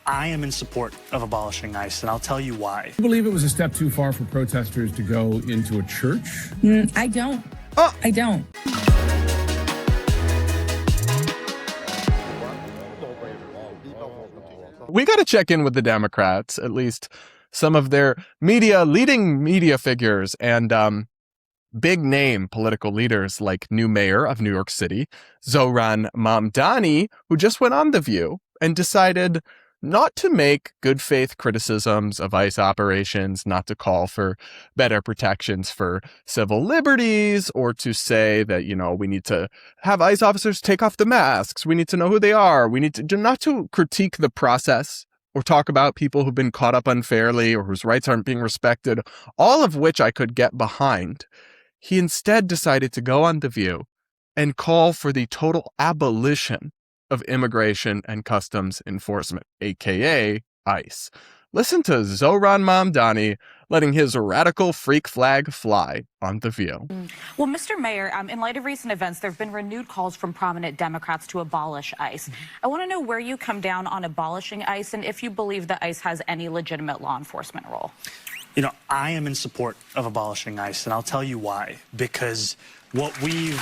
I am in support of abolishing ICE, and I'll tell you why. I believe it was a step too far for protesters to go into a church. I don't. I don't. We got to check in with the Democrats, at least some of their leading media figures and big name political leaders like new mayor of New York City, Zohran Mamdani, who just went on The View and decided not to make good faith criticisms of ICE operations, not to call for better protections for civil liberties, or to say that, we need to have ICE officers take off the masks. We need to know who they are. We need to not to critique the process or talk about people who've been caught up unfairly or whose rights aren't being respected, all of which I could get behind. He instead decided to go on The View and call for the total abolition of immigration and customs enforcement, aka ICE. Listen to Zohran Mamdani letting his radical freak flag fly on The View. Well, Mr. Mayor, in light of recent events, there have been renewed calls from prominent Democrats to abolish ICE. I want to know where you come down on abolishing ICE and if you believe that ICE has any legitimate law enforcement role. I am in support of abolishing ICE, and I'll tell you why. Because what we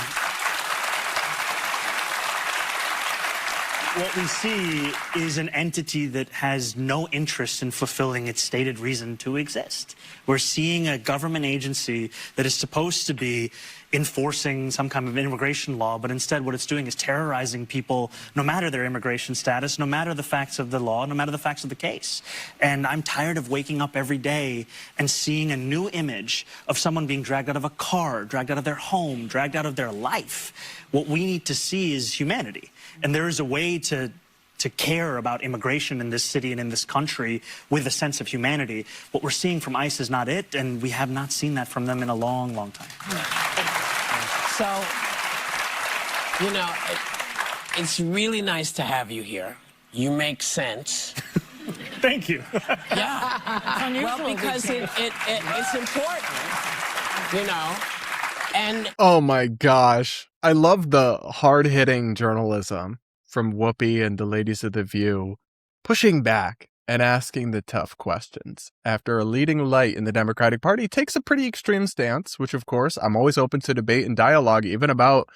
see is an entity that has no interest in fulfilling its stated reason to exist. We're seeing a government agency that is supposed to be enforcing some kind of immigration law, but instead what it's doing is terrorizing people, no matter their immigration status, no matter the facts of the law, no matter the facts of the case. And I'm tired of waking up every day and seeing a new image of someone being dragged out of a car, dragged out of their home, dragged out of their life. What we need to see is humanity. And there is a way to care about immigration in this city and in this country with a sense of humanity. What we're seeing from ICE is not it, and we have not seen that from them in a long, long time. So, it's really nice to have you here. You make sense. Thank you. Yeah. Well, because it's important, And oh my gosh. I love the hard-hitting journalism from Whoopi and the ladies of The View, pushing back and asking the tough questions after a leading light in the Democratic Party takes a pretty extreme stance, which of course I'm always open to debate and dialogue, even about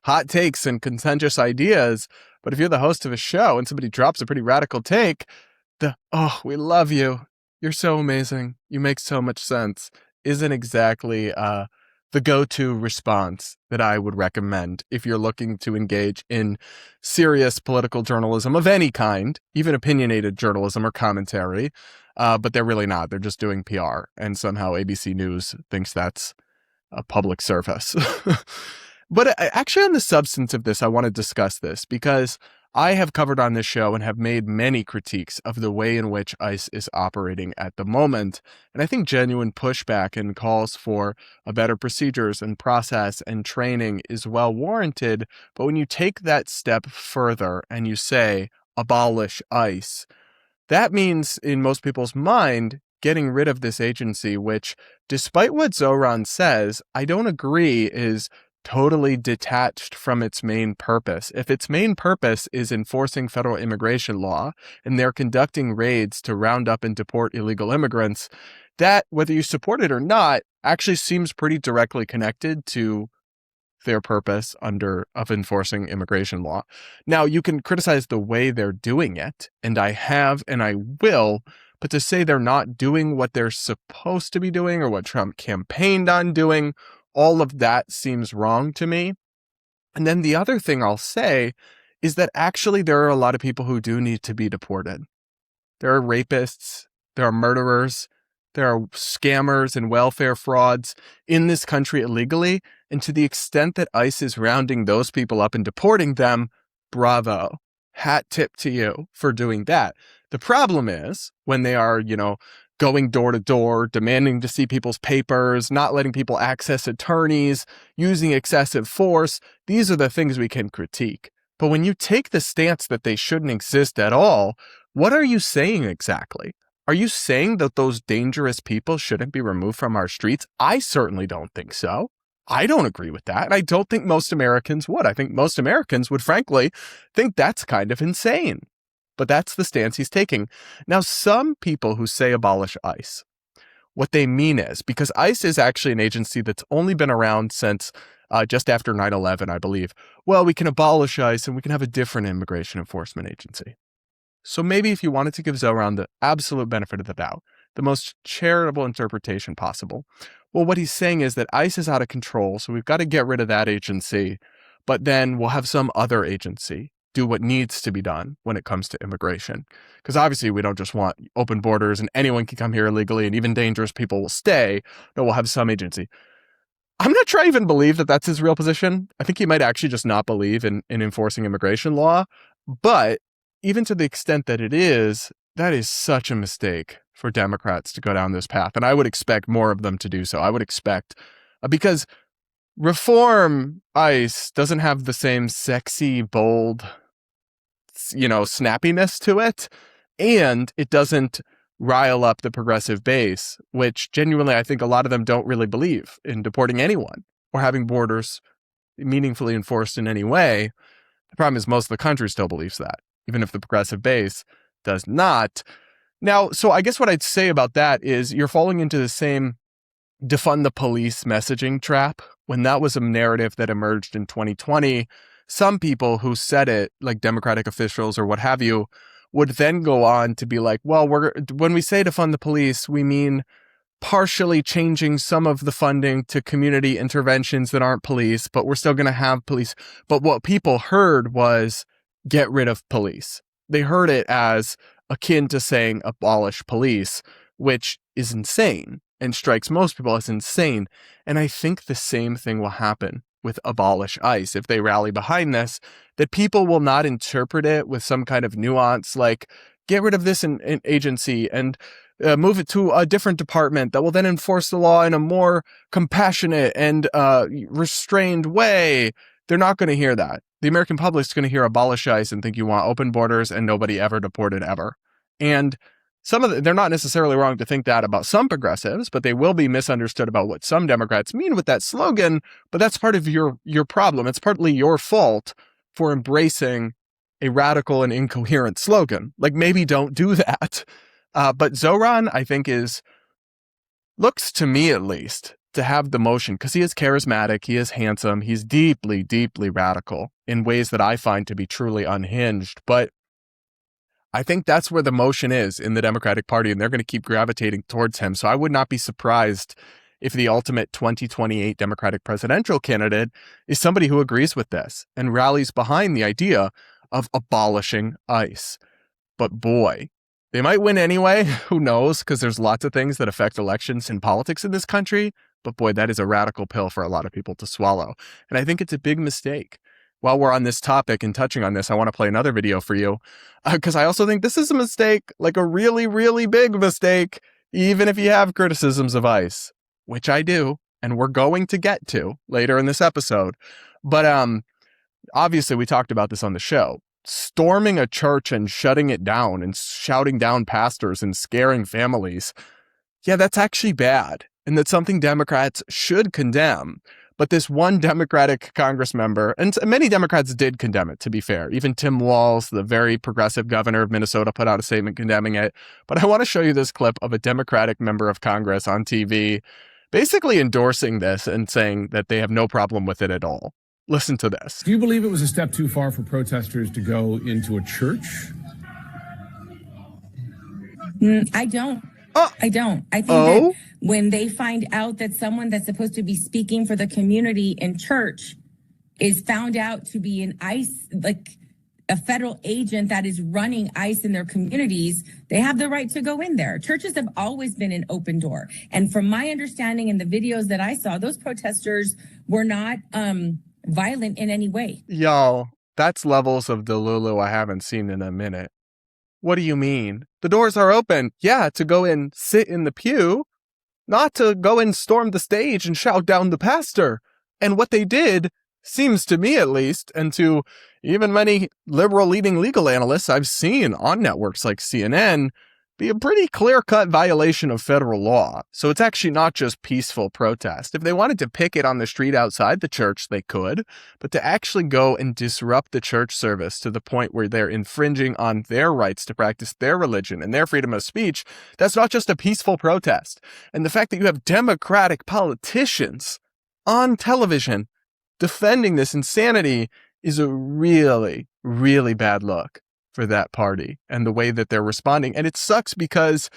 hot takes and contentious ideas. But if you're the host of a show and somebody drops a pretty radical take, we love you, you're so amazing, you make so much sense, isn't exactly the go-to response that I would recommend if you're looking to engage in serious political journalism of any kind, even opinionated journalism or commentary. But they're really not. They're just doing PR. And somehow ABC News thinks that's a public service. But actually on the substance of this, I want to discuss this because I have covered on this show and have made many critiques of the way in which ICE is operating at the moment. And I think genuine pushback and calls for a better procedures and process and training is well warranted. But when you take that step further and you say, abolish ICE, that means in most people's mind, getting rid of this agency, which despite what Zohran says, I don't agree is totally detached from its main purpose. If its main purpose is enforcing federal immigration law and they're conducting raids to round up and deport illegal immigrants, that, whether you support it or not, actually seems pretty directly connected to their purpose of enforcing immigration law. Now, you can criticize the way they're doing it, and I have and I will, but to say they're not doing what they're supposed to be doing or what Trump campaigned on doing, all of that seems wrong to me. And then the other thing I'll say is that actually there are a lot of people who do need to be deported. There are rapists, there are murderers, there are scammers and welfare frauds in this country illegally. And to the extent that ICE is rounding those people up and deporting them, bravo. Hat tip to you for doing that. The problem is when they are, going door to door, demanding to see people's papers, not letting people access attorneys, using excessive force. These are the things we can critique. But when you take the stance that they shouldn't exist at all, what are you saying exactly? Are you saying that those dangerous people shouldn't be removed from our streets? I certainly don't think so. I don't agree with that. And I don't think most Americans would. I think most Americans would frankly think that's kind of insane. but that's the stance he's taking. Now, some people who say abolish ICE, what they mean is, because ICE is actually an agency that's only been around since just after 9/11, I believe. Well, we can abolish ICE and we can have a different immigration enforcement agency. So maybe if you wanted to give Zohran the absolute benefit of the doubt, the most charitable interpretation possible, well, what he's saying is that ICE is out of control, so we've got to get rid of that agency, but then we'll have some other agency do what needs to be done when it comes to immigration. Because obviously we don't just want open borders and anyone can come here illegally and even dangerous people will stay. No, we'll have some agency. I'm not sure I even believe that that's his real position. I think he might actually just not believe in enforcing immigration law. But even to the extent that it is, that is such a mistake for Democrats to go down this path. And I would expect more of them to do so. I would expect, because reform ICE doesn't have the same sexy, bold, snappiness to it. And it doesn't rile up the progressive base, which genuinely I think a lot of them don't really believe in deporting anyone or having borders meaningfully enforced in any way. The problem is most of the country still believes that, even if the progressive base does not. Now, so I guess what I'd say about that is you're falling into the same defund the police messaging trap. When that was a narrative that emerged in 2020, some people who said it, like Democratic officials or what have you, would then go on to be like, well, when we say defund the police, we mean partially changing some of the funding to community interventions that aren't police, but we're still going to have police. But what people heard was get rid of police. They heard it as akin to saying abolish police, which is insane and strikes most people as insane. And I think the same thing will happen with abolish ICE if they rally behind this, that people will not interpret it with some kind of nuance like get rid of this agency and move it to a different department that will then enforce the law in a more compassionate and restrained way. They're not going to hear that. The American public is going to hear abolish ICE and think you want open borders and nobody ever deported ever. And they're not necessarily wrong to think that about some progressives, but they will be misunderstood about what some Democrats mean with that slogan. But that's part of your problem. It's partly your fault for embracing a radical and incoherent slogan. Like, maybe don't do that. But Zohran, I think, looks to me at least to have the motion, because he is charismatic, he is handsome, he's deeply, deeply radical in ways that I find to be truly unhinged. But I think that's where the motion is in the Democratic Party, and they're going to keep gravitating towards him. So I would not be surprised if the ultimate 2028 Democratic presidential candidate is somebody who agrees with this and rallies behind the idea of abolishing ICE. But boy, they might win anyway. Who knows? Because there's lots of things that affect elections and politics in this country. But boy, that is a radical pill for a lot of people to swallow. And I think it's a big mistake. While we're on this topic and touching on this, I want to play another video for you because I also think this is a mistake, like a really, really big mistake, even if you have criticisms of ICE, which I do, and we're going to get to later in this episode. But obviously, we talked about this on the show. Storming a church and shutting it down and shouting down pastors and scaring families. Yeah, that's actually bad. And that's something Democrats should condemn. But this one Democratic Congress member, and many Democrats did condemn it, to be fair. Even Tim Walz, the very progressive governor of Minnesota, put out a statement condemning it. But I want to show you this clip of a Democratic member of Congress on TV basically endorsing this and saying that they have no problem with it at all. Listen to this. Do you believe it was a step too far for protesters to go into a church? I don't. I don't. I think that when they find out that someone that's supposed to be speaking for the community in church is found out to be an ICE, like a federal agent that is running ICE in their communities, they have the right to go in there. Churches have always been an open door. And from my understanding in the videos that I saw, those protesters were not violent in any way. Y'all, that's levels of Delulu I haven't seen in a minute. What do you mean? The doors are open. Yeah, to go and sit in the pew, not to go and storm the stage and shout down the pastor. And what they did seems to me, at least, and to even many liberal leading legal analysts I've seen on networks like CNN, be a pretty clear-cut violation of federal law. So it's actually not just peaceful protest. If they wanted to picket on the street outside the church, they could. But to actually go and disrupt the church service to the point where they're infringing on their rights to practice their religion and their freedom of speech, that's not just a peaceful protest. And the fact that you have Democratic politicians on television defending this insanity is a really, really bad look for that party and the way that they're responding. And it sucks because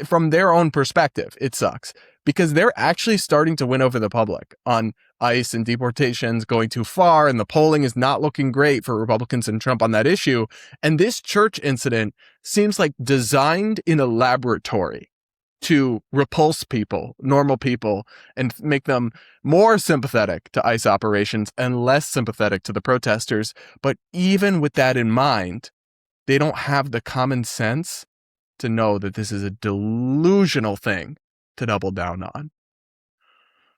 from their own perspective, it sucks because they're actually starting to win over the public on ICE and deportations going too far. And the polling is not looking great for Republicans and Trump on that issue. And this church incident seems like designed in a laboratory to repulse people, normal people, and make them more sympathetic to ICE operations and less sympathetic to the protesters. But even with that in mind, they don't have the common sense to know that this is a delusional thing to double down on.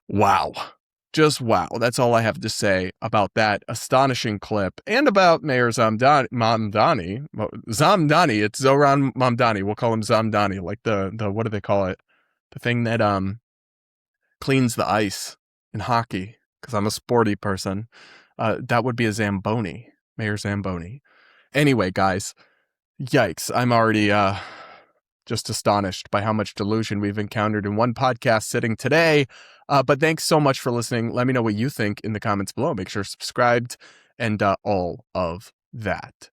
Wow. Just wow. That's all I have to say about that astonishing clip and about Mayor Mamdani. Zamdani. It's Zohran Mamdani. We'll call him Zamdani, like the what do they call it? The thing that cleans the ice in hockey, because I'm a sporty person. That would be a Zamboni. Mayor Zamboni. Anyway, guys, yikes. I'm already just astonished by how much delusion we've encountered in one podcast sitting today. But thanks so much for listening. Let me know what you think in the comments below. Make sure you're subscribed and all of that.